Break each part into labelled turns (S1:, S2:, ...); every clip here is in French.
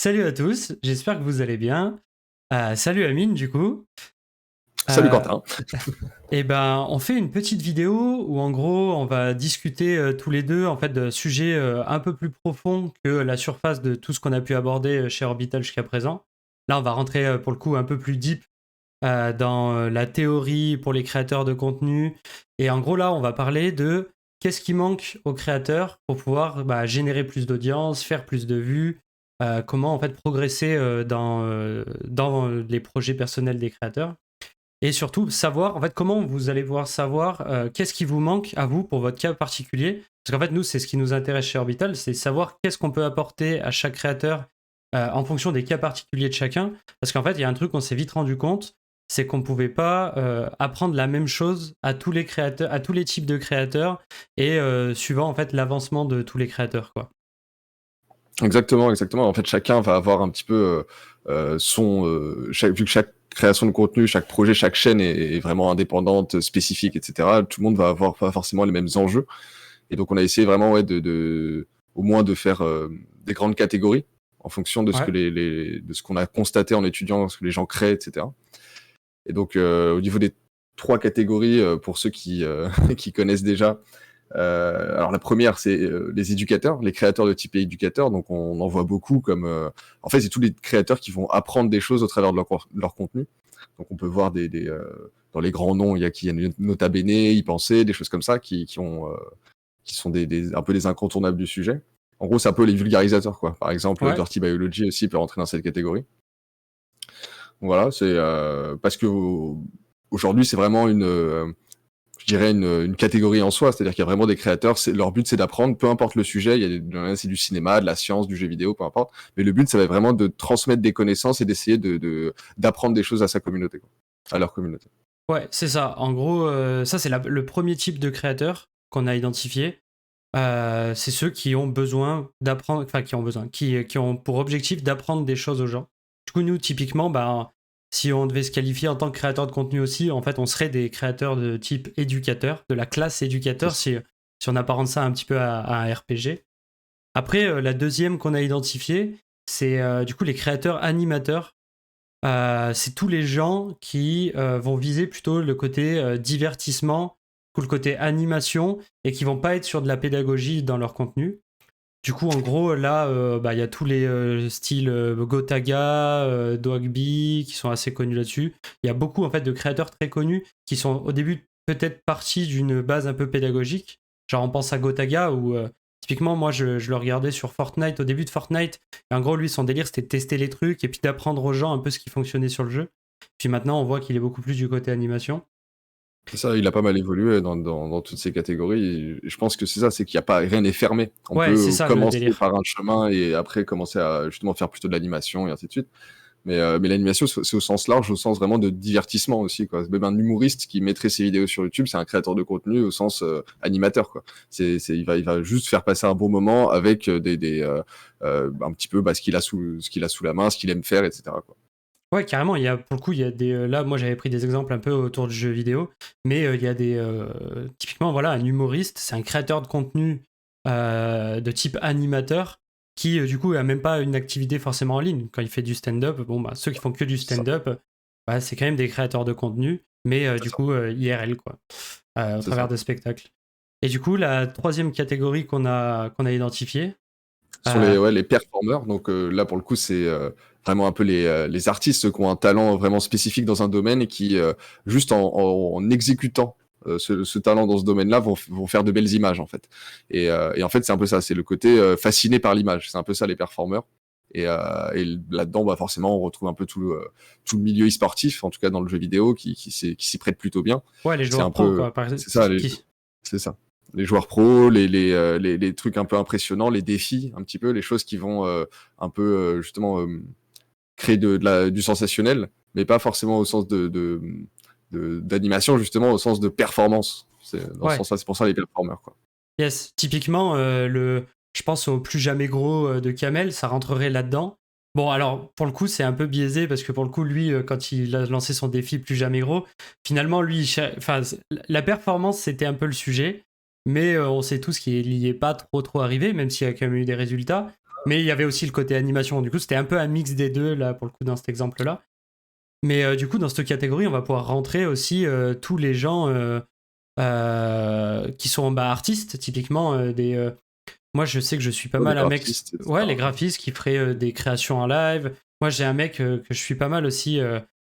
S1: Salut à tous, j'espère que vous allez bien. Salut Amine, du coup.
S2: Salut
S1: Euh,
S2: Quentin.
S1: on fait une petite vidéo où en gros, on va discuter tous les deux en fait de sujets un peu plus profonds que la surface de tout ce qu'on a pu aborder chez Orbital jusqu'à présent. Là, on va rentrer pour le coup un peu plus deep dans la théorie pour les créateurs de contenu. Et en gros, là, on va parler de qu'est-ce qui manque aux créateurs pour pouvoir générer plus d'audience, faire plus de vues, comment en fait progresser dans les projets personnels des créateurs. Et surtout, savoir en fait comment vous allez pouvoir savoir qu'est-ce qui vous manque à vous pour votre cas particulier. Parce qu'en fait, nous, c'est ce qui nous intéresse chez Orbital, c'est savoir qu'est-ce qu'on peut apporter à chaque créateur en fonction des cas particuliers de chacun. Parce qu'en fait, il y a un truc qu'on s'est vite rendu compte, c'est qu'on ne pouvait pas apprendre la même chose à tous les créateurs, à tous les types de créateurs et suivant en fait l'avancement de tous les créateurs, quoi.
S2: Exactement, exactement. En fait, chacun va avoir un petit peu vu que chaque création de contenu, chaque projet, chaque chaîne est vraiment indépendante, spécifique, etc. Tout le monde va avoir pas forcément les mêmes enjeux. Et donc, on a essayé vraiment au moins de faire des grandes catégories en fonction de ce que
S1: Ouais.
S2: de ce qu'on a constaté en étudiant, ce que les gens créent, etc. Et donc, au niveau des trois catégories, pour ceux qui connaissent déjà, alors la première, c'est les éducateurs, les créateurs de type éducateurs. Donc on en voit beaucoup comme... en fait, c'est tous les créateurs qui vont apprendre des choses au travers de leur contenu. Donc on peut voir dans les grands noms, il y a Nota Bene, y penser, des choses comme ça qui sont un peu des incontournables du sujet. En gros, c'est un peu les vulgarisateurs, quoi. Par exemple,
S1: Ouais.
S2: Dirty Biology aussi peut rentrer dans cette catégorie. Donc voilà, c'est parce que aujourd'hui, c'est vraiment je dirais une catégorie en soi, c'est-à-dire qu'il y a vraiment des créateurs, leur but c'est d'apprendre, peu importe le sujet, il y en a c'est du cinéma, de la science, du jeu vidéo, peu importe, mais le but ça va être vraiment de transmettre des connaissances et d'essayer d'apprendre des choses à sa communauté, quoi, à leur communauté.
S1: Ouais, c'est ça. En gros, ça, c'est le premier type de créateur qu'on a identifié. C'est ceux qui ont besoin d'apprendre, enfin, qui ont besoin, qui ont pour objectif d'apprendre des choses aux gens. Du coup, nous, typiquement, si on devait se qualifier en tant que créateur de contenu aussi, en fait, on serait des créateurs de type éducateur, de la classe éducateur, si on apparente ça un petit peu à un RPG. Après, la deuxième qu'on a identifiée, c'est du coup les créateurs animateurs. C'est tous les gens qui vont viser plutôt le côté divertissement ou le côté animation et qui vont pas être sur de la pédagogie dans leur contenu. Du coup, en gros, là, il y a tous les styles Gotaga, Dogby qui sont assez connus là-dessus. Il y a beaucoup en fait de créateurs très connus qui sont au début peut-être partis d'une base un peu pédagogique. Genre, on pense à Gotaga où typiquement, moi, je le regardais sur Fortnite au début de Fortnite. Et en gros, lui, son délire, c'était de tester les trucs et puis d'apprendre aux gens un peu ce qui fonctionnait sur le jeu. Puis maintenant, on voit qu'il est beaucoup plus du côté animation.
S2: C'est ça, il a pas mal évolué dans toutes ces catégories. Et je pense que c'est ça, c'est qu'il y a pas rien n'est fermé. On
S1: Ouais, c'est
S2: peut
S1: ça le
S2: commencer
S1: délire.
S2: par un chemin et après commencer à justement faire plutôt de l'animation et ainsi de suite. Mais l'animation, c'est au sens large, au sens vraiment de divertissement aussi, quoi. Même un humoriste qui mettrait ses vidéos sur YouTube, c'est un créateur de contenu au sens animateur, quoi. Il va juste faire passer un bon moment avec un petit peu ce qu'il a sous la main, ce qu'il aime faire, etc., quoi.
S1: Ouais, carrément, pour le coup, il y a des. Là, moi, j'avais pris des exemples un peu autour du jeu vidéo, mais il y a des. Typiquement, voilà, un humoriste, c'est un créateur de contenu de type animateur qui, du coup, a même pas une activité forcément en ligne. Quand il fait du stand-up, bon, ceux qui font que du
S2: C'est ça,
S1: stand-up, c'est quand même des créateurs de contenu, mais
S2: c'est
S1: du
S2: ça,
S1: coup, IRL, quoi, au
S2: c'est
S1: travers
S2: ça.
S1: de spectacles. Et du coup, la troisième catégorie qu'on a identifiée,
S2: Ce sont
S1: euh,
S2: les performeurs. Donc là, pour le coup, c'est vraiment un peu les artistes ceux qui ont un talent vraiment spécifique dans un domaine et qui, juste en exécutant ce talent dans ce domaine-là, vont faire de belles images, en fait. Et en fait, c'est un peu ça. C'est le côté fasciné par l'image. C'est un peu ça, les performeurs. Et là-dedans, forcément, on retrouve un peu tout le milieu e-sportif, en tout cas dans le jeu vidéo, qui s'y prête plutôt bien.
S1: ouais, les
S2: C'est un
S1: joueurs pro,
S2: peu...
S1: quoi, par exemple,
S2: C'est ça, c'est ça. Les joueurs pros, les trucs un peu impressionnants, les défis, un petit peu, les choses qui vont un peu justement créer du sensationnel, mais pas forcément au sens d'animation, justement au sens de performance. C'est dans ce
S1: ouais.
S2: sens-là, c'est pour ça les performeurs, quoi.
S1: Yes, typiquement, je pense au plus jamais gros de Kamel, ça rentrerait là-dedans. Bon, alors, pour le coup, c'est un peu biaisé parce que pour le coup, lui, quand il a lancé son défi plus jamais gros, finalement, lui, enfin, la performance, c'était un peu le sujet, mais on sait tous qu'il n'y est pas trop arrivé, même s'il y a quand même eu des résultats. Mais il y avait aussi le côté animation. Du coup, c'était un peu un mix des deux, là, pour le coup, dans cet exemple-là. Mais du coup, dans cette catégorie, on va pouvoir rentrer aussi tous les gens qui sont artistes, typiquement. Moi, je sais que je suis pas
S2: Les
S1: mal un mec.
S2: graphistes,
S1: Ouais,
S2: etc.
S1: les graphistes qui feraient des créations en live. Moi, j'ai un mec que je suis pas mal aussi.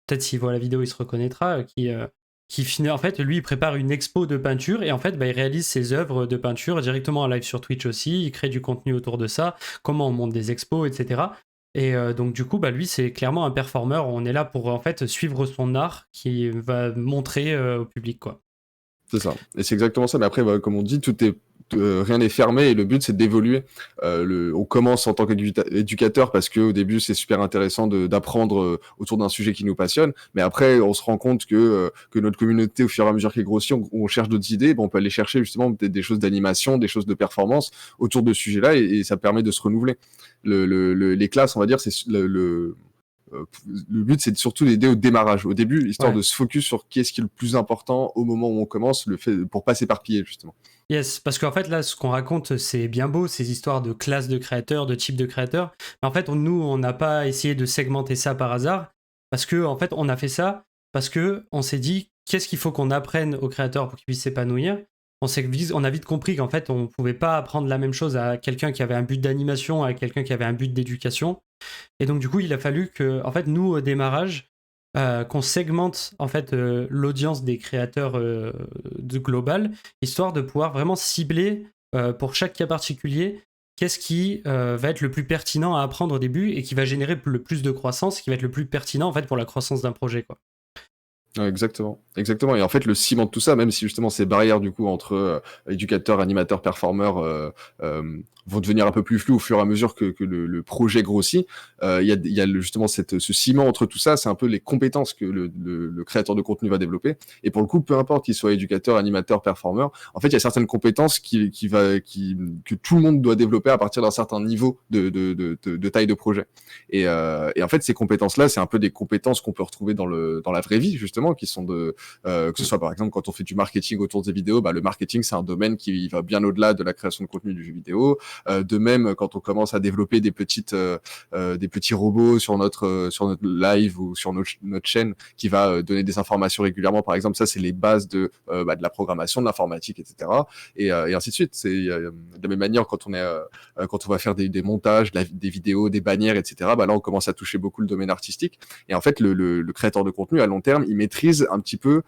S1: Peut-être s'il voit la vidéo, il se reconnaîtra. Qui finit. En fait, lui, il prépare une expo de peinture et en fait, il réalise ses œuvres de peinture directement en live sur Twitch aussi. Il crée du contenu autour de ça. Comment on monte des expos, etc. Et donc, du coup, lui, c'est clairement un performeur. On est là pour en fait suivre son art qui va montrer au public, quoi.
S2: C'est ça. Et c'est exactement ça. Mais après, bah, comme on dit, rien n'est fermé et le but, c'est d'évoluer. On commence en tant qu'éducateur parce qu'au début, c'est super intéressant d'apprendre autour d'un sujet qui nous passionne. Mais après, on se rend compte que notre communauté, au fur et à mesure qu'elle grossit, on cherche d'autres idées. On peut aller chercher justement peut-être des choses d'animation, des choses de performance autour de ce sujet-là et ça permet de se renouveler. Les classes, on va dire, c'est le but, c'est surtout d'aider au démarrage, au début, histoire
S1: Ouais.
S2: de se focus sur qu'est-ce qui est le plus important au moment où on commence, pour pas s'éparpiller, justement.
S1: Yes, parce qu'en fait, là, ce qu'on raconte, c'est bien beau, ces histoires de classes de créateurs, de types de créateurs. Mais en fait, nous, on n'a pas essayé de segmenter ça par hasard. Parce que, en fait, on a fait ça parce que on s'est dit, qu'est-ce qu'il faut qu'on apprenne aux créateurs pour qu'ils puissent s'épanouir. On a vite compris qu'en fait, on ne pouvait pas apprendre la même chose à quelqu'un qui avait un but d'animation, à quelqu'un qui avait un but d'éducation. Et donc, du coup, il a fallu que, en fait, nous, au démarrage, qu'on segmente en fait l'audience des créateurs de global, histoire de pouvoir vraiment cibler pour chaque cas particulier qu'est-ce qui va être le plus pertinent à apprendre au début et qui va générer le plus de croissance, qui va être le plus pertinent en fait pour la croissance d'un projet, quoi.
S2: Ouais, exactement, exactement. Et en fait, le ciment de tout ça, même si justement ces barrières du coup entre éducateurs, animateurs, performeurs vont devenir un peu plus floues au fur et à mesure que le projet grossit, il y a justement ce ciment entre tout ça. C'est un peu les compétences que le créateur de contenu va développer. Et pour le coup, peu importe qu'il soit éducateur, animateur, performeur, en fait, il y a certaines compétences que tout le monde doit développer à partir d'un certain niveau de taille de projet. Et en fait, ces compétences-là, c'est un peu des compétences qu'on peut retrouver dans la vraie vie, justement, qui sont que ce soit par exemple quand on fait du marketing autour des vidéos, le marketing c'est un domaine qui va bien au-delà de la création de contenu du jeu vidéo. De même, quand on commence à développer des petits robots sur notre live ou sur notre chaîne qui va donner des informations régulièrement, par exemple, ça c'est les bases de la programmation, de l'informatique, etc. Et ainsi de suite. C'est de la même manière quand on va faire des montages, des vidéos, des bannières, etc. Là on commence à toucher beaucoup le domaine artistique. Et en fait, le créateur de contenu à long terme, il maîtrise un petit peu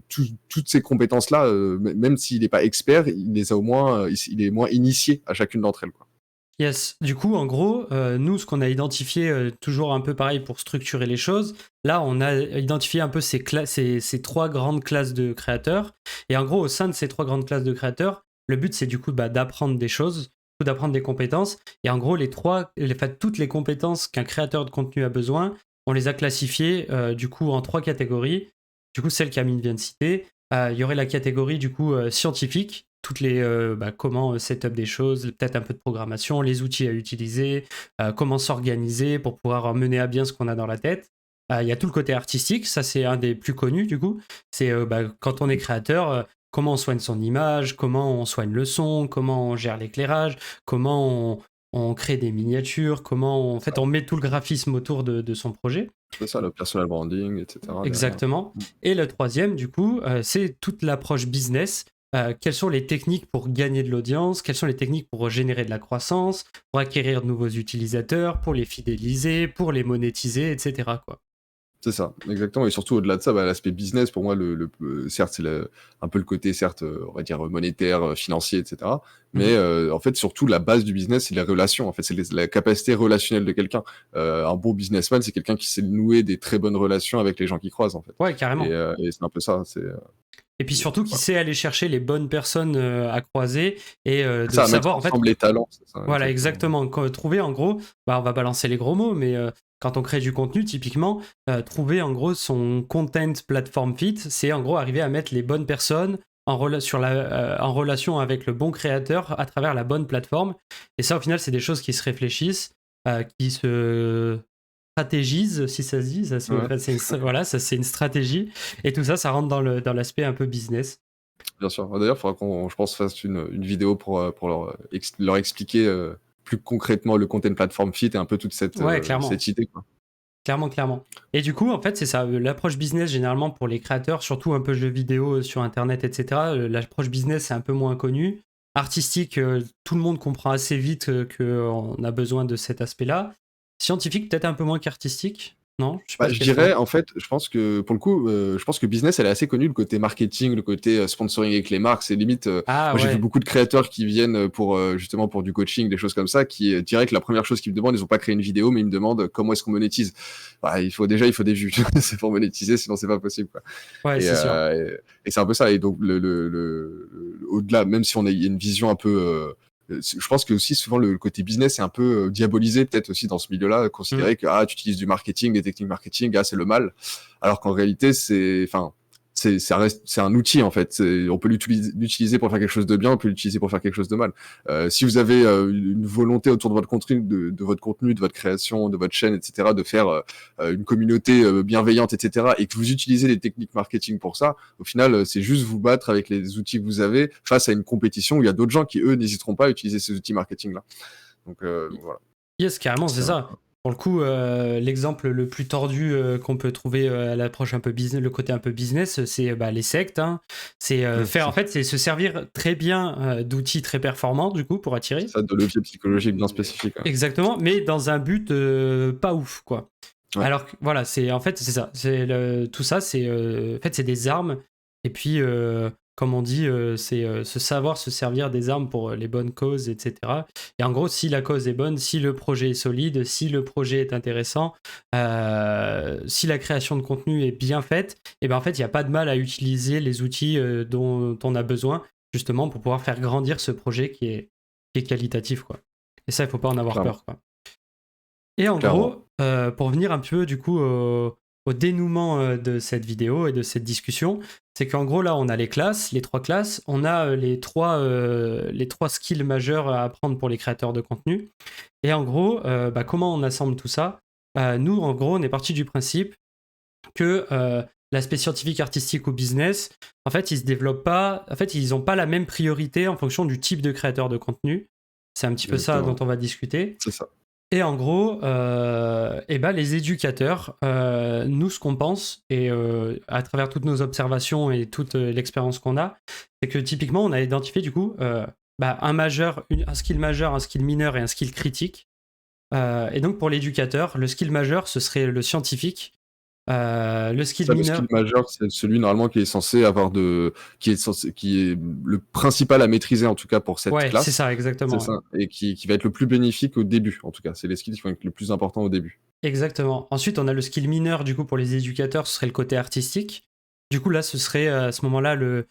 S2: toutes ces compétences-là, même s'il n'est pas expert, il les a au moins, il est moins initié à chacune d'entre elles, quoi.
S1: Yes. Du coup, en gros, nous, ce qu'on a identifié, toujours un peu pareil pour structurer les choses, là, on a identifié un peu ces trois grandes classes de créateurs. Et en gros, au sein de ces trois grandes classes de créateurs, le but, c'est du coup d'apprendre des choses, d'apprendre des compétences. Et en gros, toutes les compétences qu'un créateur de contenu a besoin, on les a classifiées du coup en trois catégories. Du coup, celle qu'Amine vient de citer, il y aurait la catégorie du coup scientifique, toutes les comment setup des choses, peut-être un peu de programmation, les outils à utiliser, comment s'organiser pour pouvoir mener à bien ce qu'on a dans la tête. Il y a tout le côté artistique, ça c'est un des plus connus du coup. C'est quand on est créateur, comment on soigne son image, comment on soigne le son, comment on gère l'éclairage, comment on crée des miniatures, comment en fait on met tout le graphisme autour de son projet.
S2: C'est ça, le personal branding, etc. derrière.
S1: Exactement. Et le troisième, du coup, c'est toute l'approche business. Quelles sont les techniques pour gagner de l'audience? Quelles sont les techniques pour générer de la croissance, pour acquérir de nouveaux utilisateurs, pour les fidéliser, pour les monétiser, etc., quoi.
S2: C'est ça, exactement. Et surtout, au-delà de ça, l'aspect business, pour moi, certes, c'est un peu le côté, certes, on va dire monétaire, financier, etc. Mais en fait, surtout, la base du business, c'est les relations. En fait, c'est la capacité relationnelle de quelqu'un. Un bon businessman, c'est quelqu'un qui sait nouer des très bonnes relations avec les gens qui croisent, en fait.
S1: Ouais, carrément.
S2: Et c'est un peu ça.
S1: Et puis surtout, qui
S2: Voilà.
S1: sait aller chercher les bonnes personnes à croiser et de
S2: Ça, mettre
S1: savoir, en fait,
S2: ensemble les talents, c'est ça,
S1: voilà, exactement. Trouver, en gros, on va balancer les gros mots, mais quand on crée du contenu, typiquement, trouver, en gros, son content platform fit, c'est, en gros, arriver à mettre les bonnes personnes en relation avec le bon créateur à travers la bonne plateforme. Et ça, au final, c'est des choses qui se réfléchissent, qui se stratégisent, si ça se dit. Ça,
S2: Ouais.
S1: voilà, ça, c'est une stratégie. Et tout ça, ça rentre dans l'aspect un peu business.
S2: Bien sûr. D'ailleurs, il faudra je pense, fasse une vidéo pour leur expliquer plus concrètement le content platform fit et un peu toute cette idée, quoi.
S1: Clairement. Et du coup, en fait, c'est ça, l'approche business, généralement, pour les créateurs, surtout un peu jeux vidéo sur Internet, etc., l'approche business, c'est un peu moins connu. Artistique, tout le monde comprend assez vite qu'on a besoin de cet aspect-là. Scientifique, peut-être un peu moins qu'artistique, non? Je sais pas ce
S2: Je
S1: que
S2: dirais, en fait, je pense que, pour le coup, je pense que business, elle est assez connue, le côté marketing, le côté sponsoring avec les marques, c'est limite...
S1: Ah
S2: moi, j'ai vu
S1: ouais.
S2: beaucoup de créateurs qui viennent justement pour du coaching, des choses comme ça, qui diraient que la première chose qu'ils me demandent, ils ont pas créé une vidéo, mais ils me demandent comment est-ce qu'on monétise. Bah, il faut des vues. C'est pour monétiser, sinon c'est pas possible, quoi.
S1: Ouais,
S2: Et,
S1: c'est sûr.
S2: et c'est un peu ça. Et donc, au-delà, même si on a une vision un peu... je pense que aussi souvent le côté business est un peu diabolisé peut-être aussi dans ce milieu-là, considérer que tu utilises du marketing, des techniques marketing, c'est le mal, alors qu'en réalité c'est un outil en fait. On peut l'utiliser pour faire quelque chose de bien, on peut l'utiliser pour faire quelque chose de mal. Si vous avez une volonté autour de votre contenu, de votre contenu, de votre création, de votre chaîne, etc., de faire une communauté bienveillante, etc., et que vous utilisez des techniques marketing pour ça, au final, c'est juste vous battre avec les outils que vous avez face à une compétition où il y a d'autres gens qui, eux, n'hésiteront pas à utiliser ces outils marketing-là. Donc voilà.
S1: Yes, carrément, c'est
S2: C'est un-
S1: ça. Pour le coup, l'exemple le plus tordu qu'on peut trouver à l'approche un peu business, le côté un peu business, c'est les sectes, hein. C'est en fait, c'est se servir très bien d'outils très performants du coup pour
S2: C'est
S1: attirer.
S2: ça, de leviers psychologiques bien spécifiques. Ouais.
S1: Exactement, mais dans un but pas ouf, quoi.
S2: Ouais.
S1: Alors que, voilà, en fait c'est ça. Tout ça, c'est en fait c'est des armes. Et puis, comme on dit, c'est se savoir se servir des armes pour les bonnes causes, etc. Et en gros, si la cause est bonne, si le projet est solide, si le projet est intéressant, si la création de contenu est bien faite, et ben en fait, il n'y a pas de mal à utiliser les outils dont on a besoin, justement, pour pouvoir faire grandir ce projet qui est qualitatif, quoi. Et ça, il faut pas en avoir
S2: Clairement.
S1: peur, quoi. Et en
S2: Clairement.
S1: gros, pour venir un peu du coup au dénouement de cette vidéo et de cette discussion, c'est qu'en gros là on a les classes, les 3 classes, on a les trois skills majeurs à apprendre pour les créateurs de contenu. Et en gros, comment on assemble tout ça? Nous en gros on est parti du principe que l'aspect scientifique, artistique ou business, en fait ils se développent pas, en fait ils n'ont pas la même priorité en fonction du type de créateur de contenu. C'est un petit peu ça dont
S2: Exactement.
S1: on va discuter.
S2: C'est ça.
S1: Et en gros, les éducateurs, nous, ce qu'on pense, et à travers toutes nos observations et toute l'expérience qu'on a, c'est que typiquement, on a identifié du coup un skill majeur, un skill mineur et un skill critique. Et donc pour l'éducateur, le skill majeur, ce serait le scientifique. Le skill
S2: Ça, le skill
S1: mineur,
S2: majeur, c'est celui normalement qui est censé qui est le principal à maîtriser en tout cas pour cette
S1: ouais, c'est
S2: classe.
S1: ça,
S2: C'est
S1: exactement. Ouais.
S2: ça. Et qui va être le plus bénéfique au début, en tout cas. C'est les skills qui vont être le plus importants au début.
S1: Exactement. Ensuite, on a le skill mineur, du coup, pour les éducateurs, ce serait le côté artistique. Du coup, là, ce serait à ce moment-là le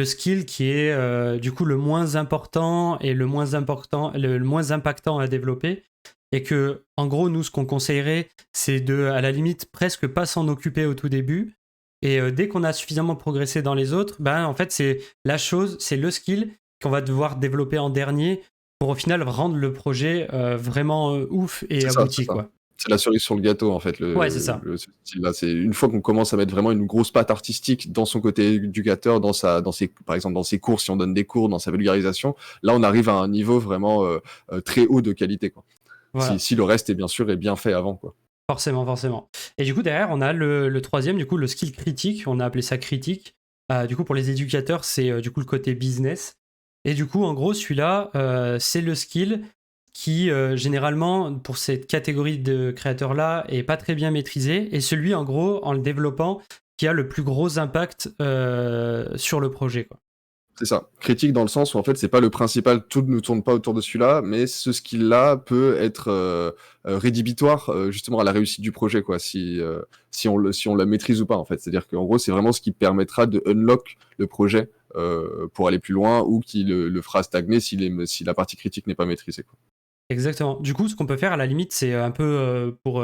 S1: skill qui est du coup le moins important et le moins impactant à développer. Et que, en gros, nous, ce qu'on conseillerait, c'est de, à la limite, presque pas s'en occuper au tout début. Et dès qu'on a suffisamment progressé dans les autres, en fait, c'est le skill qu'on va devoir développer en dernier pour au final rendre le projet vraiment ouf et
S2: C'est ça, c'est
S1: abouti,
S2: ça.
S1: quoi.
S2: C'est la cerise sur le gâteau, en fait,
S1: Ouais, c'est ça.
S2: ce style-là. C'est une fois qu'on commence à mettre vraiment une grosse patte artistique dans son côté éducateur, par exemple, dans ses cours, si on donne des cours, dans sa vulgarisation, là, on arrive à un niveau vraiment très haut de qualité, quoi.
S1: Voilà.
S2: Si le reste est bien sûr est bien fait avant, quoi.
S1: Forcément. Et du coup, derrière, on a le troisième, du coup, le skill critique. On a appelé ça critique. Du coup, pour les éducateurs, c'est du coup le côté business. Et du coup, en gros, celui-là, c'est le skill qui, généralement, pour cette catégorie de créateurs-là, est pas très bien maîtrisé. Et celui, en gros, en le développant, qui a le plus gros impact sur le projet, quoi.
S2: C'est ça. Critique dans le sens où en fait c'est pas le principal, tout ne tourne pas autour de celui-là, mais ce skill-là peut être rédhibitoire justement à la réussite du projet, quoi, si on la maîtrise ou pas en fait. C'est-à-dire qu'en gros c'est vraiment ce qui permettra de unlock le projet pour aller plus loin ou qui le fera stagner si la partie critique n'est pas maîtrisée, quoi.
S1: Exactement. Du coup, ce qu'on peut faire, à la limite, c'est un peu pour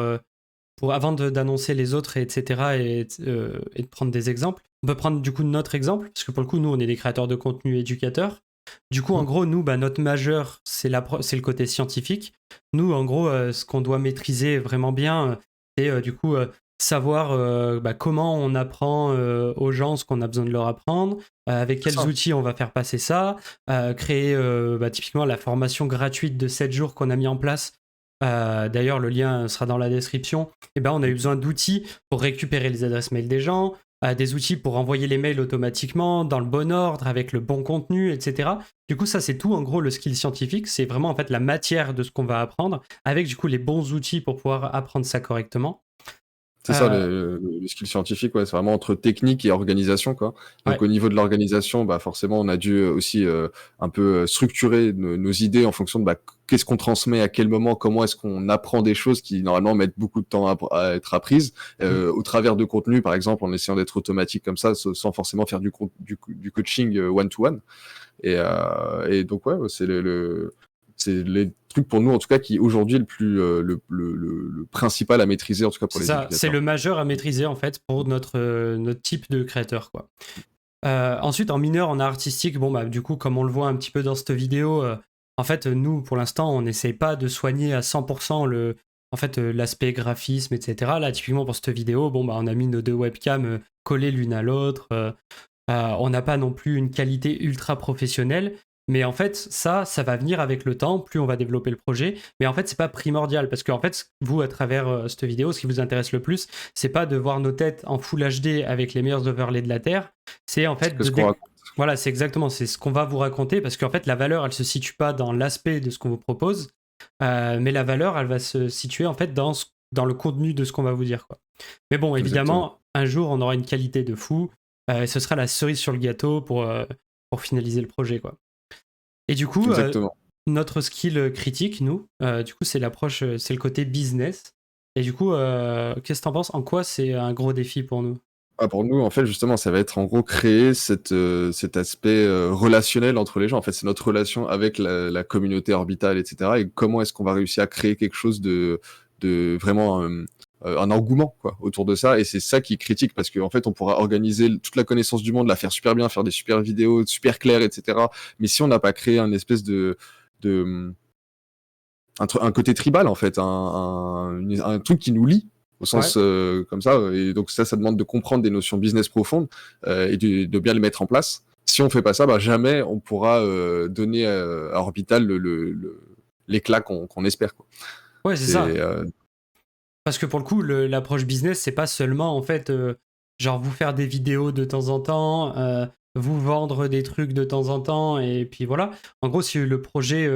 S1: avant d'annoncer les autres, etc., et de prendre des exemples. On peut prendre du coup notre exemple, parce que pour le coup, nous, on est des créateurs de contenu éducateurs. Du coup, en gros, nous, notre majeur, c'est le côté scientifique. Nous, en gros, ce qu'on doit maîtriser vraiment bien, c'est du coup savoir comment on apprend aux gens ce qu'on a besoin de leur apprendre, avec
S2: C'est
S1: quels
S2: ça.
S1: outils on va faire passer ça, créer typiquement la formation gratuite de 7 jours qu'on a mis en place. D'ailleurs, le lien sera dans la description. Et ben, on a eu besoin d'outils pour récupérer les adresses mail des gens, des outils pour envoyer les mails automatiquement, dans le bon ordre, avec le bon contenu, etc. Du coup, ça, c'est tout. En gros, le skill scientifique, c'est vraiment en fait la matière de ce qu'on va apprendre, avec du coup les bons outils pour pouvoir apprendre ça correctement.
S2: C'est ça,
S1: Euh,
S2: le skill scientifique, ouais, c'est vraiment entre technique et organisation, quoi. Donc
S1: ouais,
S2: au niveau de l'organisation, bah, forcément, on a dû aussi un peu structurer nos idées en fonction de qu'est-ce qu'on transmet à quel moment, comment est-ce qu'on apprend des choses qui normalement mettent beaucoup de temps à être apprises,
S1: mm,
S2: au travers de contenu, par exemple, en essayant d'être automatique comme ça, sans forcément faire du coaching one-to-one. Et donc, ouais, c'est les trucs pour nous, en tout cas, qui aujourd'hui est le plus le principal à maîtriser, en tout cas pour
S1: c'est
S2: les
S1: ça, c'est
S2: éducateurs.
S1: le majeur à maîtriser en fait pour notre type de créateur, quoi. Ensuite, en mineur, en art artistique, bon, bah, du coup, comme on le voit un petit peu dans cette vidéo, en fait, nous, pour l'instant, on n'essaye pas de soigner à 100% l'aspect graphisme, etc. Là, typiquement pour cette vidéo, bon, bah, on a mis nos deux webcams collées l'une à l'autre. On n'a pas non plus une qualité ultra professionnelle. Mais en fait, ça va venir avec le temps, plus on va développer le projet. Mais en fait, c'est pas primordial parce qu'en fait, vous, à travers cette vidéo, ce qui vous intéresse le plus, c'est pas de voir nos têtes en Full HD avec les meilleurs overlays de la Terre. C'est en
S2: C'est
S1: fait
S2: que ce qu'on raconte.
S1: voilà, c'est exactement, c'est ce qu'on va vous raconter parce qu'en fait, la valeur, elle se situe pas dans l'aspect de ce qu'on vous propose, mais la valeur, elle va se situer en fait dans le contenu de ce qu'on va vous dire, quoi. Mais bon,
S2: Exactement.
S1: évidemment, un jour, on aura une qualité de fou. Et ce sera la cerise sur le gâteau pour finaliser le projet, quoi. Et du coup,
S2: Exactement.
S1: notre skill critique, nous, du coup, c'est l'approche, c'est le côté business. Et du coup, qu'est-ce que t'en penses? En quoi c'est un gros défi pour nous?
S2: Ah, pour nous, en fait, justement, ça va être en gros créer cet aspect relationnel entre les gens. En fait, c'est notre relation avec la communauté orbitale, etc. Et comment est-ce qu'on va réussir à créer quelque chose de vraiment un engouement quoi, autour de ça. Et c'est ça qui est critique parce qu'en fait, on pourra organiser toute la connaissance du monde, la faire super bien, faire des super vidéos, super claires, etc. Mais si on n'a pas créé un espèce de un côté tribal, en fait, un truc qui nous lie au
S1: Ouais.
S2: sens comme ça. Et donc ça demande de comprendre des notions business profondes et de bien les mettre en place. Si on fait pas ça, bah, jamais on pourra donner à Orbital l'éclat qu'on espère. Quoi.
S1: Ouais, c'est
S2: C'est
S1: ça. Parce que pour le coup, l'approche business, c'est pas seulement en fait, genre vous faire des vidéos de temps en temps, vous vendre des trucs de temps en temps, et puis voilà. En gros, si le projet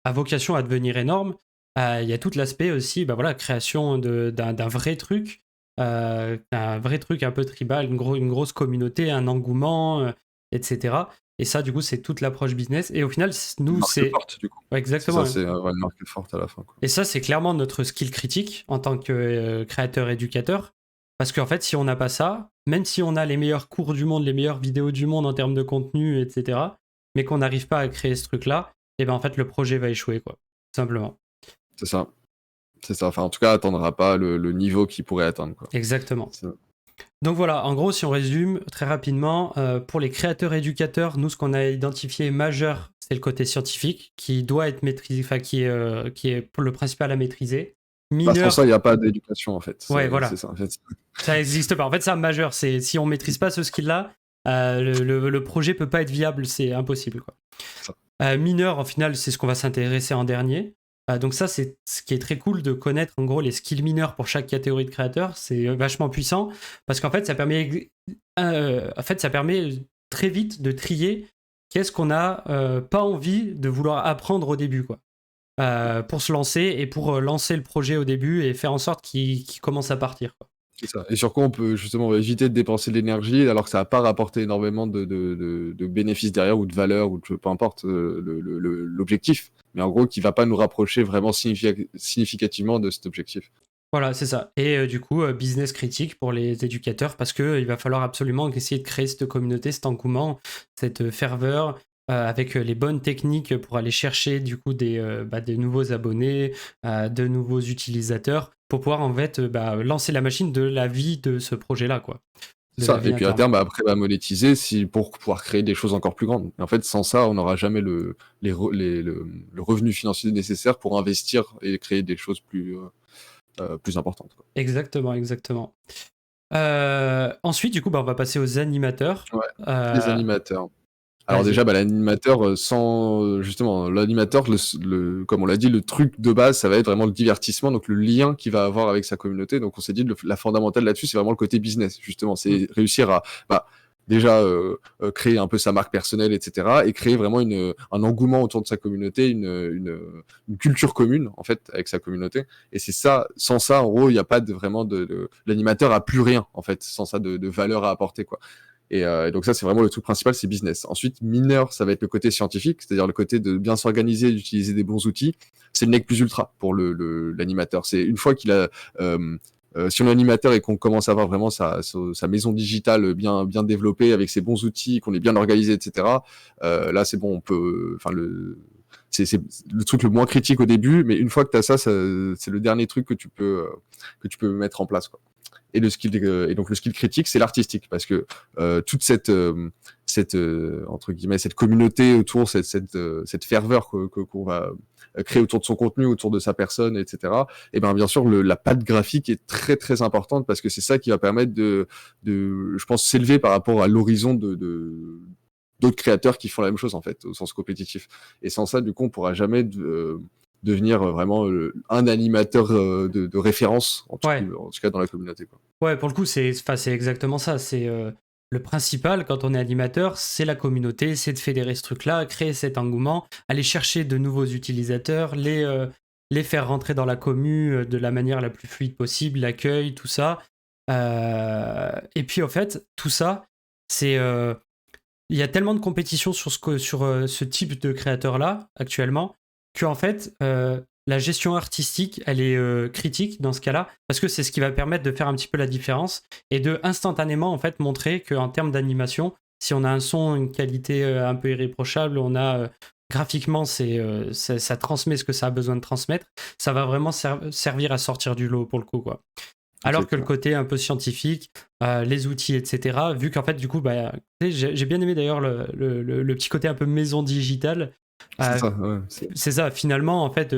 S1: a vocation à devenir énorme, il y a tout l'aspect aussi, bah voilà, création d'un un vrai truc un peu tribal, une grosse communauté, un engouement, etc. Et ça, du coup, c'est toute l'approche business. Et au final,
S2: une
S1: nous,
S2: marque
S1: c'est.
S2: forte du coup.
S1: Ouais,
S2: C'est ça,
S1: exactement.
S2: c'est ouais, une marque forte à la fin. Quoi.
S1: Et ça, c'est clairement notre skill critique en tant que créateur-éducateur. Parce qu'en fait, si on n'a pas ça, même si on a les meilleurs cours du monde, les meilleures vidéos du monde en termes de contenu, etc., mais qu'on n'arrive pas à créer ce truc-là, et ben en fait, le projet va échouer, quoi. Tout simplement.
S2: C'est ça. C'est ça. Enfin, en tout cas, atteindra pas le niveau qu'il pourrait atteindre. Quoi.
S1: Exactement.
S2: C'est-
S1: Donc voilà, en gros, si on résume très rapidement, pour les créateurs-éducateurs, nous, ce qu'on a identifié majeur, c'est le côté scientifique, qui doit être maîtrisé, enfin, qui est pour le principal à maîtriser.
S2: Bah, sans ça, il
S1: Mineur,
S2: n'y a pas d'éducation en fait.
S1: ouais,
S2: C'est
S1: voilà.
S2: ça. En fait.
S1: Ça n'existe pas. En fait, ça, majeur, c'est si on maîtrise pas ce skill-là, le projet peut pas être viable, c'est impossible, quoi.
S2: C'est ça.
S1: Mineur, en final, c'est ce qu'on va s'intéresser en dernier. Donc ça, c'est ce qui est très cool de connaître en gros les skills mineurs pour chaque catégorie de créateur. C'est vachement puissant parce qu'en fait, ça permet très vite de trier qu'est-ce qu'on a pas envie de vouloir apprendre au début, quoi. Pour se lancer et pour lancer le projet au début et faire en sorte qu'il commence à partir, quoi.
S2: C'est ça. Et sur quoi on peut justement éviter de dépenser de l'énergie alors que ça va pas rapporter énormément de bénéfices derrière ou de valeur ou peu importe l'objectif. Mais en gros, qui va pas nous rapprocher vraiment significativement de cet objectif.
S1: Voilà, c'est ça. Et du coup, business critique pour les éducateurs parce que il va falloir absolument essayer de créer cette communauté, cet engouement, cette ferveur avec les bonnes techniques pour aller chercher du coup des nouveaux abonnés, de nouveaux utilisateurs pour pouvoir en fait lancer la machine de la vie de ce projet-là, quoi,
S2: C'est
S1: de la
S2: ça.
S1: vie
S2: Et puis à
S1: interne.
S2: terme, bah, après, bah, monétiser pour pouvoir créer des choses encore plus grandes. Et en fait, sans ça, on n'aura jamais le revenu financier nécessaire pour investir et créer des choses plus importante, quoi.
S1: Exactement, exactement. Ensuite, du coup, on va passer aux animateurs.
S2: Ouais, les
S1: Euh,
S2: animateurs. Alors
S1: Vas-y.
S2: déjà, l'animateur, sans justement, l'animateur, comme on l'a dit, le truc de base, ça va être vraiment le divertissement, donc le lien qu'il va avoir avec sa communauté. Donc on s'est dit, la fondamentale là-dessus, c'est vraiment le côté business, justement.
S1: Mm.
S2: C'est réussir à déjà créer un peu sa marque personnelle, etc. Et créer vraiment un engouement autour de sa communauté, une culture commune, en fait, avec sa communauté. Et c'est ça, sans ça, en gros, il n'y a pas vraiment l'animateur a plus rien, en fait, sans ça de valeur à apporter, quoi. Et donc ça, c'est vraiment le truc principal, c'est business. Ensuite, mineur, ça va être le côté scientifique, c'est-à-dire le côté de bien s'organiser, d'utiliser des bons outils. C'est le nec plus ultra pour l'animateur. C'est une fois qu'il a, si on est animateur et qu'on commence à avoir vraiment sa maison digitale bien développée avec ses bons outils, qu'on est bien organisé, etc. Là, c'est bon, on peut, enfin c'est le truc le moins critique au début, mais une fois que tu as ça, c'est le dernier truc que tu peux mettre en place, quoi. Et donc le skill critique, c'est l'artistique, parce que toute cette entre guillemets cette communauté autour, cette ferveur qu'on va créer autour de son contenu, autour de sa personne, etc. Et bien sûr la patte graphique est très très importante, parce que c'est ça qui va permettre je pense, s'élever par rapport à l'horizon d'autres créateurs qui font la même chose, en fait, au sens compétitif. Et sans ça, du coup, on pourra jamais devenir vraiment un animateur de référence, en tout
S1: Ouais.
S2: cas dans la communauté, quoi.
S1: Ouais, pour le coup, c'est exactement ça. C'est le principal quand on est animateur, c'est la communauté, c'est de fédérer ce truc-là, créer cet engouement, aller chercher de nouveaux utilisateurs, les faire rentrer dans la commu de la manière la plus fluide possible, l'accueil, tout ça. Et puis, en fait, tout ça, c'est il y a tellement de compétition sur ce type de créateur-là actuellement que en fait la gestion artistique elle est critique dans ce cas-là parce que c'est ce qui va permettre de faire un petit peu la différence et de instantanément en fait montrer qu'en termes d'animation, si on a un son, une qualité un peu irréprochable, on a graphiquement ça transmet ce que ça a besoin de transmettre, ça va vraiment servir à sortir du lot pour le coup quoi. Alors que le
S2: Exactement.
S1: côté un peu scientifique, les outils, etc., vu qu'en fait, du coup, j'ai bien aimé d'ailleurs le petit côté un peu maison digitale.
S2: C'est
S1: Euh,
S2: ça, ouais,
S1: c'est ça, finalement, en fait,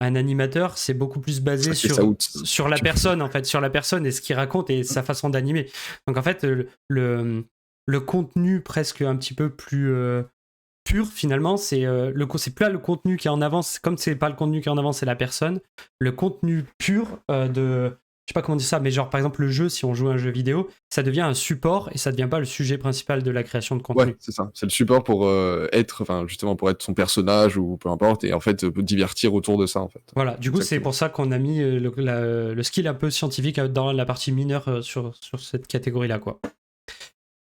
S1: un animateur, c'est beaucoup plus basé
S2: ça qui est ça out.
S1: sur la personne, en fait, sur la personne et ce qu'il raconte et sa façon d'animer. Donc, en fait, le contenu presque un petit peu plus pur, finalement, c'est plus là le contenu qui est en avance, comme c'est pas le contenu qui est en avance, c'est la personne. Le contenu pur je sais pas comment dire ça, mais genre par exemple le jeu, si on joue à un jeu vidéo, ça devient un support et ça devient pas le sujet principal de la création de
S2: Ouais,
S1: contenu.
S2: c'est ça. C'est le support pour justement pour être son personnage ou peu importe, et en fait divertir autour de ça, en fait.
S1: Voilà, du coup c'est
S2: Exactement.
S1: pour ça qu'on a mis le skill un peu scientifique dans la partie mineure sur cette catégorie-là, quoi.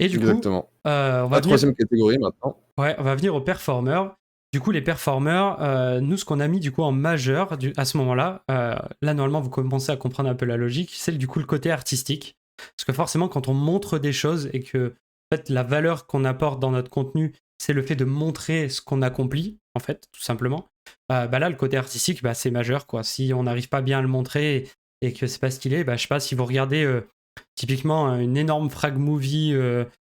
S1: Et du coup,
S2: Exactement.
S1: on va
S2: La
S1: venir,
S2: troisième catégorie maintenant.
S1: ouais, on va venir aux performeurs. Du coup, les performeurs, nous, ce qu'on a mis du coup en majeur à ce moment-là, là normalement vous commencez à comprendre un peu la logique, c'est du coup le côté artistique. Parce que forcément, quand on montre des choses et que en fait, la valeur qu'on apporte dans notre contenu, c'est le fait de montrer ce qu'on accomplit, en fait, tout simplement. Là, le côté artistique, c'est majeur, quoi. Si on n'arrive pas bien à le montrer et que c'est pas stylé, je sais pas, si vous regardez typiquement une énorme frag movie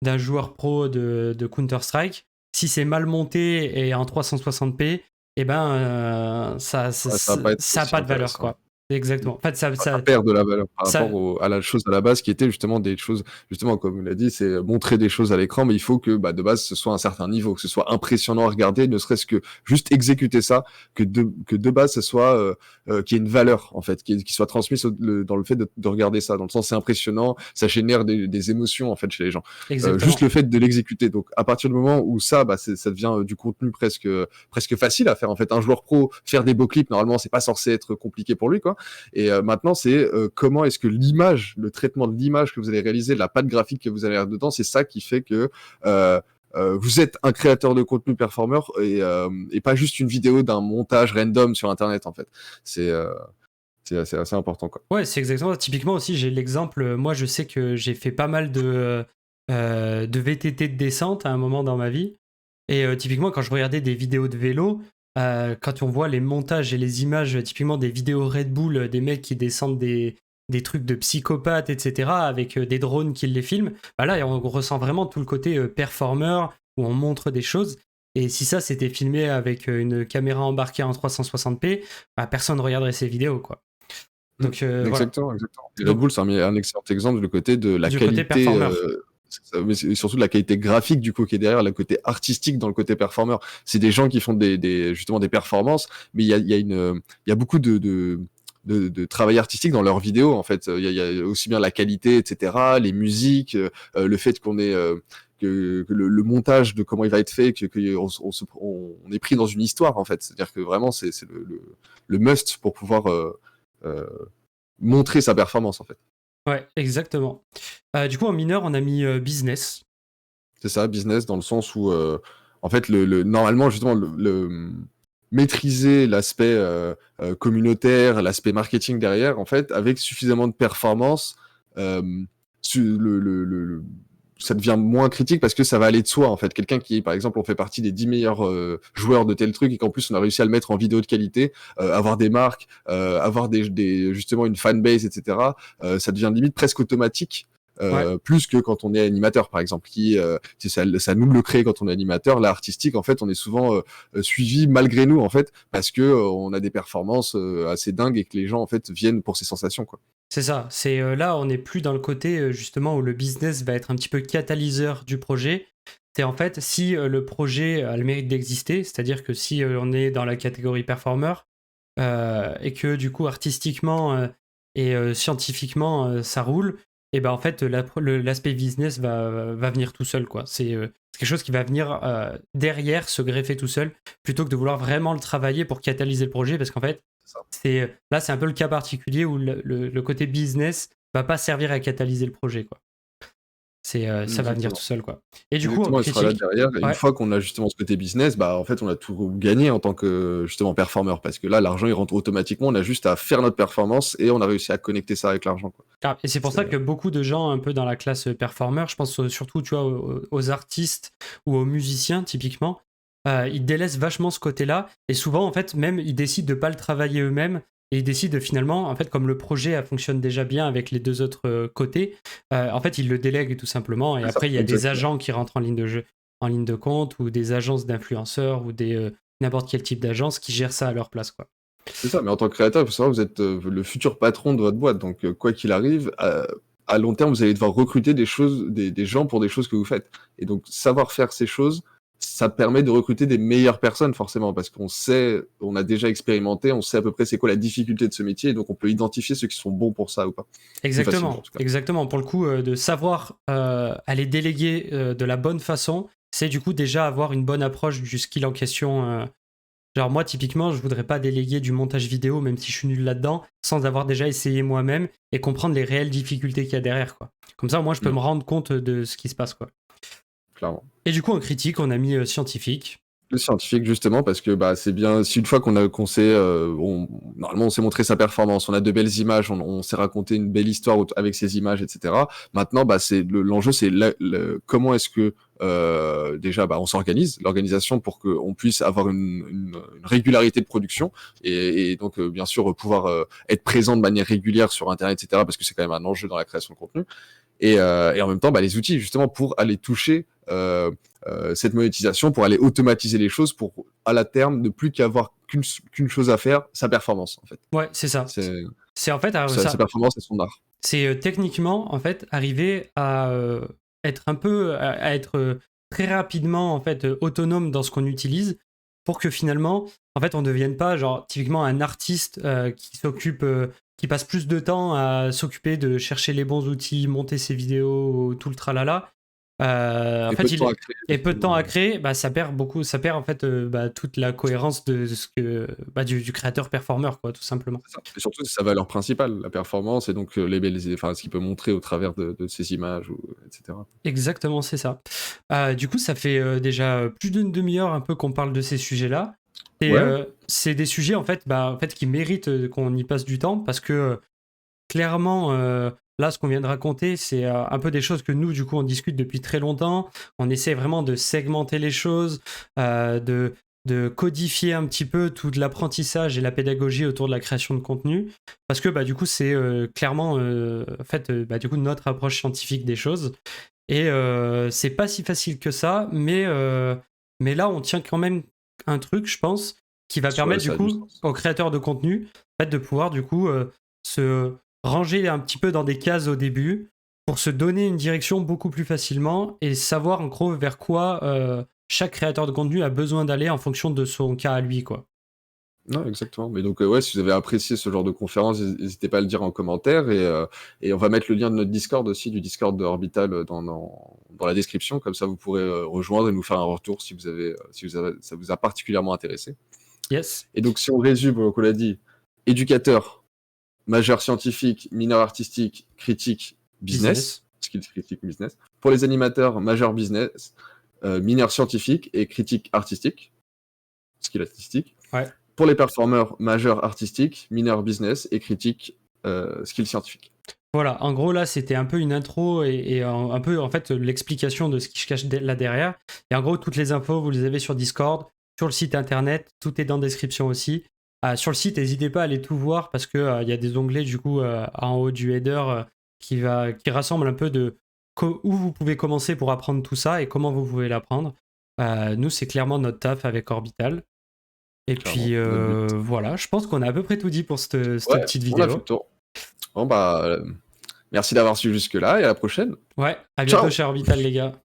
S1: d'un joueur pro de Counter-Strike, si c'est mal monté et en 360p, eh ben
S2: Ouais, ça va pas être
S1: ça a
S2: aussi
S1: pas de valeur,
S2: intéressant.
S1: quoi. Exactement. En fait,
S2: Ça perd de la valeur par
S1: ça,
S2: rapport à la chose à la base, qui était justement des choses, justement, comme il a dit, c'est montrer des choses à l'écran, mais il faut que de base ce soit un certain niveau, que ce soit impressionnant à regarder, ne serait-ce que juste exécuter ça, que de base ce soit qu'il y ait une valeur, en fait, qui soit transmise dans le fait de regarder ça, dans le sens c'est impressionnant, ça génère des émotions, en fait, chez les gens. Juste
S1: exactement.
S2: le fait de l'exécuter. Donc à partir du moment où ça devient du contenu presque facile à faire, en fait. Un joueur pro, faire des beaux clips, normalement c'est pas censé être compliqué pour lui, quoi. Et maintenant, c'est comment est-ce que l'image, le traitement de l'image que vous allez réaliser, la patte graphique que vous allez avoir dedans, c'est ça qui fait que vous êtes un créateur de contenu performeur et pas juste une vidéo d'un montage random sur Internet, en fait. C'est assez important, quoi.
S1: Ouais, c'est exactement ça. Typiquement aussi, j'ai l'exemple, moi je sais que j'ai fait pas mal de VTT de descente à un moment dans ma vie. Et typiquement, quand je regardais des vidéos de vélo, quand on voit les montages et les images, typiquement des vidéos Red Bull, des mecs qui descendent des trucs de psychopathes, etc., avec des drones qui les filment, là, on ressent vraiment tout le côté performeur, où on montre des choses. Et si ça, c'était filmé avec une caméra embarquée en 360p, personne ne regarderait ces vidéos, quoi. Donc voilà,
S2: Exactement, exactement. Et Red
S1: donc
S2: Bull, c'est un excellent exemple du côté de la
S1: du côté
S2: qualité,
S1: performer.
S2: mais c'est surtout de la qualité graphique du coup qui est derrière, le côté artistique dans le côté performeur. C'est des gens qui font justement des performances, mais il y a beaucoup de travail artistique dans leurs vidéos en fait. Il y a aussi bien la qualité, etc., les musiques, le fait qu'on ait que le montage de comment il va être fait, on est pris dans une histoire en fait. C'est-à-dire que vraiment c'est le must pour pouvoir euh, montrer sa performance en fait.
S1: Ouais, exactement. Du coup, en mineur, on a mis business.
S2: C'est ça, business, dans le sens où en fait normalement justement maîtriser l'aspect communautaire, l'aspect marketing derrière, en fait, avec suffisamment de performance, euh, ça devient moins critique parce que ça va aller de soi en fait. Quelqu'un qui, par exemple, on fait partie des 10 meilleurs joueurs de tel truc et qu'en plus on a réussi à le mettre en vidéo de qualité, avoir des marques, avoir justement une fanbase, etc. Ça devient limite presque automatique.
S1: Ouais,
S2: Plus que quand on est animateur par exemple ça nous le crée quand on est animateur. L'art artistique en fait on est souvent suivi malgré nous en fait parce que on a des performances assez dingues et que les gens en fait viennent pour ces sensations quoi.
S1: c'est ça. C'est là, on n'est plus dans le côté justement où le business va être un petit peu catalyseur du projet. C'est en fait si le projet a le mérite d'exister, c'est-à-dire que si on est dans la catégorie performer et que du coup artistiquement et scientifiquement ça roule, et ben en fait l'aspect business va venir tout seul quoi. C'est quelque chose qui va venir derrière se greffer tout seul plutôt que de vouloir vraiment le travailler pour catalyser le projet parce qu'en fait
S2: C'est ça.
S1: c'est un peu le cas particulier où le côté business va pas servir à catalyser le projet quoi. Ça va venir tout
S2: Exactement.
S1: seul quoi. Et du coup en
S2: Exactement, il sera là
S1: critique,
S2: derrière. Et une
S1: ouais,
S2: fois qu'on a justement ce côté business, bah en fait on a tout gagné en tant que justement performeur parce que là l'argent il rentre automatiquement. On a juste à faire notre performance et on a réussi à connecter ça avec l'argent quoi.
S1: et c'est pour
S2: C'est
S1: ça que beaucoup de gens un peu dans la classe performer, je pense surtout tu vois aux artistes ou aux musiciens typiquement, ils délaissent vachement ce côté-là et souvent en fait même ils décident de pas le travailler eux-mêmes et ils décident de, finalement en fait comme le projet fonctionne déjà bien avec les deux autres côtés, en fait ils le délèguent tout simplement et
S2: c'est ça,
S1: après il y a des
S2: exactement.
S1: agents qui rentrent en ligne de jeu, en ligne de compte ou des agences d'influenceurs ou des n'importe quel type d'agence qui gèrent ça à leur place quoi.
S2: C'est ça, mais en tant que créateur, il faut savoir que vous êtes le futur patron de votre boîte. Donc, quoi qu'il arrive, à long terme, vous allez devoir recruter des gens pour des choses que vous faites. Et donc, savoir faire ces choses, ça permet de recruter des meilleures personnes, forcément, parce qu'on sait, on a déjà expérimenté, on sait à peu près c'est quoi la difficulté de ce métier, et donc on peut identifier ceux qui sont bons pour ça ou pas. Plus facilement, en
S1: Exactement,
S2: tout cas.
S1: exactement. Pour le coup, de savoir aller déléguer de la bonne façon, c'est du coup déjà avoir une bonne approche du skill en question. Genre moi, typiquement, je voudrais pas déléguer du montage vidéo, même si je suis nul là-dedans, sans avoir déjà essayé moi-même et comprendre les réelles difficultés qu'il y a derrière, quoi. Comme ça, moi, je peux
S2: Mm,
S1: me rendre compte de ce qui se passe, quoi.
S2: clairement.
S1: Et du coup, en critique, on a mis scientifique.
S2: Le scientifique justement parce que bah c'est bien si une fois qu'on sait normalement on s'est montré sa performance, on a de belles images, on s'est raconté une belle histoire avec ces images, etc. Maintenant bah c'est l'enjeu c'est comment est-ce que déjà bah on s'organise l'organisation pour qu'on puisse avoir une régularité de production et donc bien sûr pouvoir être présent de manière régulière sur internet, etc. parce que c'est quand même un enjeu dans la création de contenu et en même temps bah, les outils justement pour aller toucher cette monétisation, pour aller automatiser les choses, pour à la terme ne plus qu'avoir qu'une chose à faire, sa performance en fait.
S1: Ouais, c'est ça.
S2: C'est
S1: C'est en fait
S2: sa performance et son art.
S1: c'est techniquement en fait arriver à être un peu à être très rapidement en fait autonome dans ce qu'on utilise pour que finalement en fait on ne devienne pas genre typiquement un artiste qui passe plus de temps à s'occuper de chercher les bons outils, monter ses vidéos, tout le tralala. En
S2: Et peu
S1: fait
S2: de temps à
S1: il
S2: créer
S1: et peu de temps
S2: justement.
S1: à créer, bah, ça perd en fait toute la cohérence de ce que du créateur performeur quoi tout simplement.
S2: C'est ça. Et surtout c'est sa valeur principale, la performance et donc les belles, enfin ce qu'il peut montrer au travers de ses images, etc.
S1: Exactement, c'est ça. Du coup, ça fait déjà plus d'une demi-heure un peu qu'on parle de ces sujets-là. Et
S2: Ouais,
S1: c'est des sujets en fait qui méritent qu'on y passe du temps parce que clairement, là, ce qu'on vient de raconter, c'est un peu des choses que nous, du coup, on discute depuis très longtemps. On essaie vraiment de segmenter les choses, de codifier un petit peu tout l'apprentissage et la pédagogie autour de la création de contenu. Parce que, bah, du coup, c'est clairement, en fait, bah, du coup, notre approche scientifique des choses. Et c'est pas si facile que ça, mais là, on tient quand même un truc, je pense, qui va permettre, du
S2: ça a du
S1: coup,
S2: sens.
S1: aux créateurs de contenu, en fait, de pouvoir, du coup, se ranger un petit peu dans des cases au début pour se donner une direction beaucoup plus facilement et savoir en gros vers quoi chaque créateur de contenu a besoin d'aller en fonction de son cas à lui, quoi.
S2: Non, exactement. Mais donc, ouais, si vous avez apprécié ce genre de conférence, n'hésitez pas à le dire en commentaire. Et on va mettre le lien de notre Discord aussi, du Discord de Orbital, dans la description. Comme ça, vous pourrez rejoindre et nous faire un retour si ça vous a particulièrement intéressé.
S1: Yes.
S2: Et donc, si on résume, donc on l'a dit, éducateur, majeur scientifique, mineur artistique, critique, business. Skills critique, business. Pour les animateurs, majeur business, mineur scientifique et critique artistique. Skill artistique.
S1: Ouais.
S2: Pour les performeurs, majeur artistique, mineur business et critique skill scientifique.
S1: Voilà, en gros là c'était un peu une intro et un peu en fait l'explication de ce qui se cache là derrière. Et en gros toutes les infos vous les avez sur Discord, sur le site internet, tout est dans la description aussi. Sur le site n'hésitez pas à aller tout voir parce que y a des onglets du coup en haut du header qui rassemblent un peu de où vous pouvez commencer pour apprendre tout ça et comment vous pouvez l'apprendre. Nous c'est clairement notre taf avec Orbital. Et puis voilà, je pense qu'on a à peu près tout dit pour cette petite vidéo.
S2: On a fait le tour. Bon bah, merci d'avoir suivi jusque-là et à la prochaine.
S1: Ouais, à bientôt chez Orbital les gars.